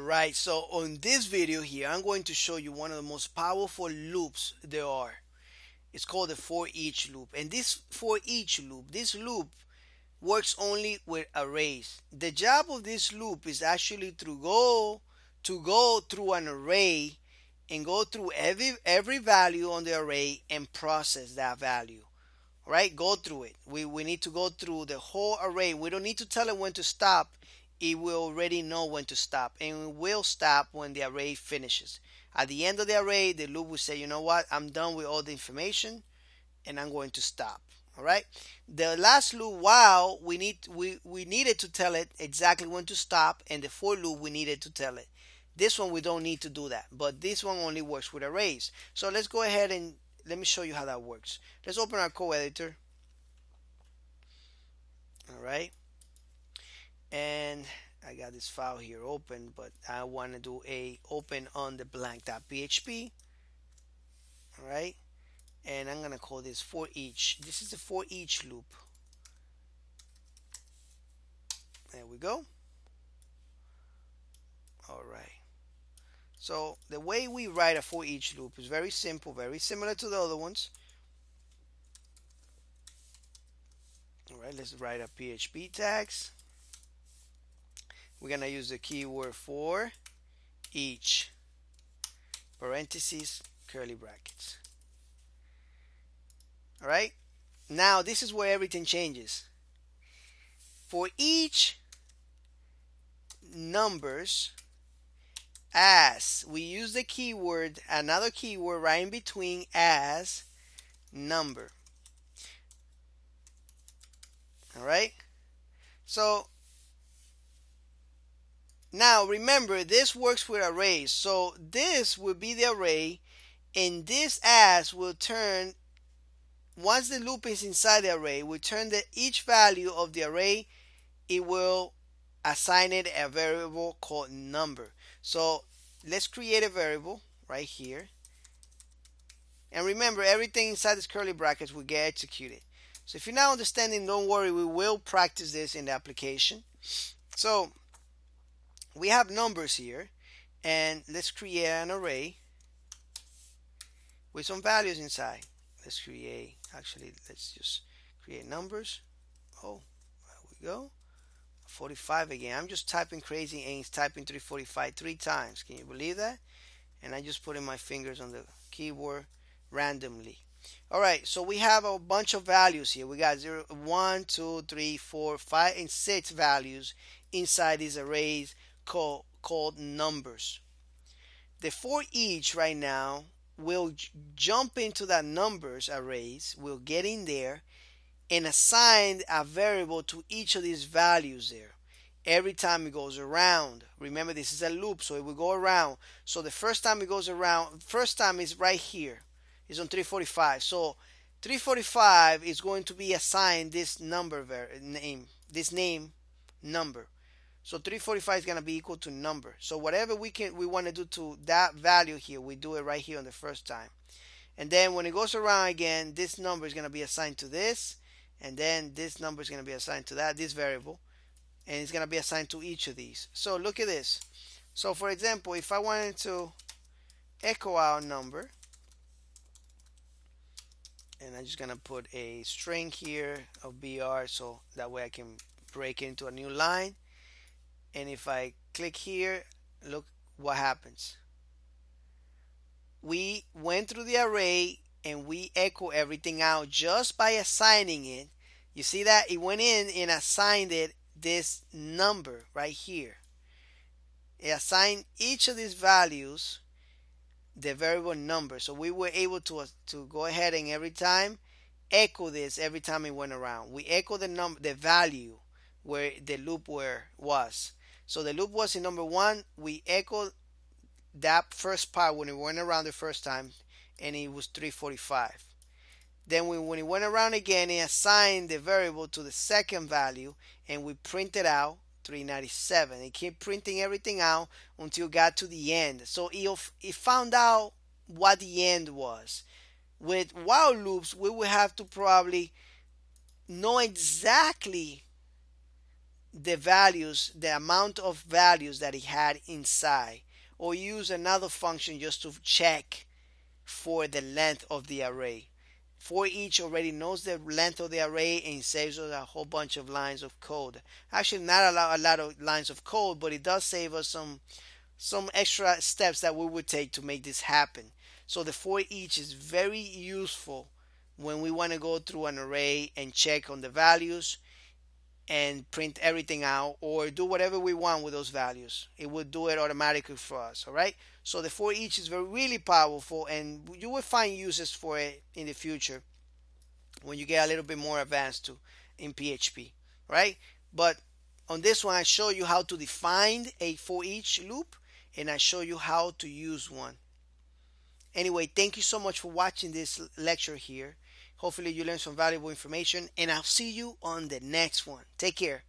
Alright, so on this video here, I'm going to show you one of the most powerful loops there are. It's called the for each loop. And this for each loop, this loop works only with arrays. The job of this loop is actually to go through an array and go through every value on the array and process that value. Right? Go through it. We need to go through the whole array. We don't need to tell it when to stop. It will already know when to stop, and it will stop when the array finishes. At the end of the array, the loop will say, you know what, I'm done with all the information and I'm going to stop. All right. The last loop, while we needed to tell it exactly when to stop, and the for loop we needed to tell it. This one we don't need to do that, but this one only works with arrays. So let's go ahead and let me show you how that works. Let's open our code editor. All right. And I got this file here open, but I want to do a open on the blank.php. All right. And I'm going to call this for each. This is the for each loop. There we go. All right. So the way we write a for each loop is very simple, very similar to the other ones. All right, let's write a PHP tags. We're going to use the keyword for each, parentheses, curly brackets. All right. Now this is where everything changes. For each numbers, as we use the keyword, another keyword right in between as number. All right. So now remember, this works with arrays. So this will be the array, and this as will turn, once the loop is inside the array, we turn each value of the array, it will assign it a variable called number. So let's create a variable right here. And remember, everything inside this curly brackets will get executed. So if you're not understanding, don't worry, we will practice this in the application. So we have numbers here, and let's create an array with some values inside. Let's just create numbers. Oh, there we go. 45 again. I'm just typing crazy and it's typing 345 3 times. Can you believe that? And I just putting my fingers on the keyboard randomly. All right, so we have a bunch of values here. We got 0, 1, 2, 3, 4, 5, and 6 values inside these arrays called numbers. The for each right now will jump into that numbers arrays, will get in there and assign a variable to each of these values there. Every time it goes around, remember this is a loop, so it will go around. So the first time it goes around, first time is right here, it's on 345. So 345 is going to be assigned this number name number. So 345 is going to be equal to number. So whatever we want to do to that value here, we do it right here on the first time. And then when it goes around again, this number is going to be assigned to this, and then this number is going to be assigned to this variable, and it's going to be assigned to each of these. So look at this. So for example, if I wanted to echo out number, and I'm just going to put a string here of BR, so that way I can break into a new line. And if I click here, look what happens. We went through the array and we echo everything out just by assigning it. You see that? It went in and assigned it this number right here. It assigned each of these values the variable number. So we were able to go ahead and every time echo this every time it went around. We echo the value where the loop was. So the loop was in number 1. We echoed that first part when it went around the first time, and it was 345. Then when it went around again, it assigned the variable to the second value, and we printed out 397. It kept printing everything out until it got to the end. So it found out what the end was. With while loops, we would have to probably know exactly the values, the amount of values that he had inside, or use another function just to check for the length of the array. For each already knows the length of the array and saves us a whole bunch of lines of code. Actually, not a lot of lines of code, but it does save us some extra steps that we would take to make this happen. So the for each is very useful when we want to go through an array and check on the values and print everything out or do whatever we want with those values. It would do it automatically for us. All right. So the for each is really powerful, and you will find uses for it in the future when you get a little bit more advanced to in PHP. Right. But on this one, I show you how to define a for each loop, and I show you how to use one. Anyway, thank you so much for watching this lecture here. Hopefully you learned some valuable information, and I'll see you on the next one. Take care.